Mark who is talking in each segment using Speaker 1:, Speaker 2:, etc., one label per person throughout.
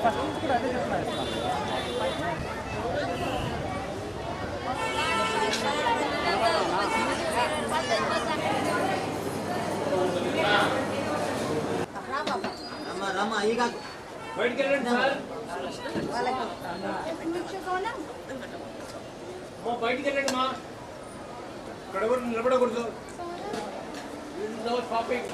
Speaker 1: బయటికి వెళ్ళండి సార్. బయటికి వెళ్ళండి మా, ఇక్కడ ఎవరు నిలబడకూడదు. షాపింగ్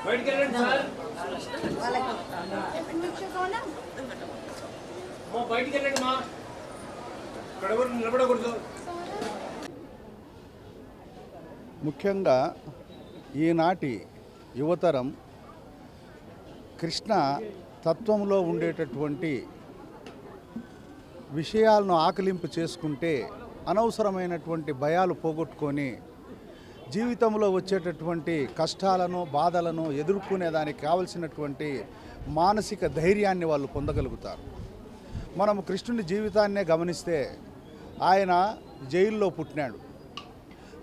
Speaker 1: బయటికి వెళ్ళండి సార్. బయటికి వెళ్ళండి మా, ఇక్కడ ఎవరు నిలబడకూడదు.
Speaker 2: ముఖ్యంగా ఈనాటి యువతరం కృష్ణ తత్వంలో ఉండేటటువంటి విషయాలను ఆకలింపు చేసుకుంటే అనవసరమైనటువంటి భయాలు పోగొట్టుకొని జీవితంలో వచ్చేటటువంటి కష్టాలను బాధలను ఎదుర్కొనేదానికి కావలసినటువంటి మానసిక ధైర్యాన్ని వాళ్ళు పొందగలుగుతారు. మనము కృష్ణుని జీవితాన్నే గమనిస్తే ఆయన జైల్లో పుట్టినాడు.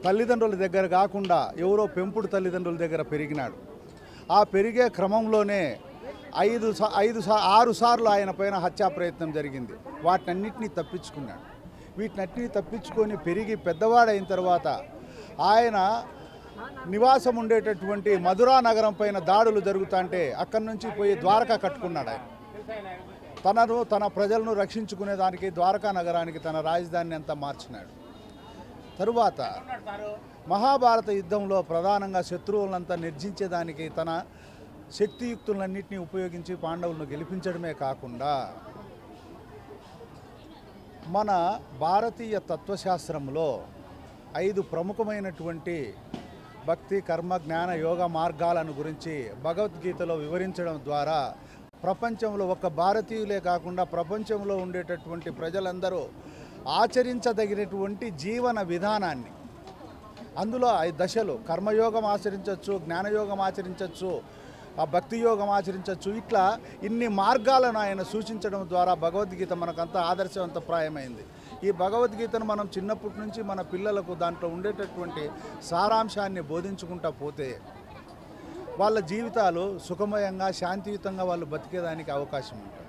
Speaker 2: తల్లిదండ్రుల దగ్గర కాకుండా ఎవరో పెంపుడు తల్లిదండ్రుల దగ్గర పెరిగినాడు. ఆ పెరిగే క్రమంలోనే 6 సార్లు ఆయన పైన హత్యా ప్రయత్నం జరిగింది. వాటినన్నింటినీ తప్పించుకున్నాడు. వీటినన్నింటినీ తప్పించుకొని పెరిగి పెద్దవాడైన తర్వాత ఆయన నివాసం ఉండేటటువంటి మధురా నగరం పైన దాడులు జరుగుతుంటే అక్కడి నుంచి పోయి ద్వారకా కట్టుకున్నాడు. ఆయన తన ప్రజలను రక్షించుకునే దానికి ద్వారకా నగరానికి తన రాజధానిని అంతా మార్చినాడు. తరువాత మహాభారత యుద్ధంలో ప్రధానంగా శత్రువులంతా నిర్జించేదానికి తన శక్తియుక్తులన్నింటినీ ఉపయోగించి పాండవులను గెలిపించడమే కాకుండా మన భారతీయ తత్వశాస్త్రంలో 5 ప్రముఖమైనటువంటి భక్తి కర్మ జ్ఞాన యోగ మార్గాలను గురించి భగవద్గీతలో వివరించడం ద్వారా ప్రపంచంలో ఒక్క భారతీయులే కాకుండా ప్రపంచంలో ఉండేటటువంటి ప్రజలందరూ ఆచరించదగినటువంటి జీవన విధానాన్ని, అందులో 5 దశలు, కర్మయోగం ఆచరించవచ్చు, జ్ఞానయోగం ఆచరించవచ్చు, ఆ భక్తి యోగం ఆచరించవచ్చు. ఇట్లా ఇన్ని మార్గాలను ఆయన సూచించడం ద్వారా భగవద్గీత మనకంతా ఆదర్శవంతప్రాయమైంది. ఈ భగవద్గీతను మనం చిన్నప్పటి నుంచి మన పిల్లలకు దాంట్లో ఉండేటటువంటి సారాంశాన్ని బోధించుకుంటా పోతే వాళ్ళ జీవితాలు సుఖమయంగా శాంతియుతంగా వాళ్ళు బతికేదానికి అవకాశం ఉంది.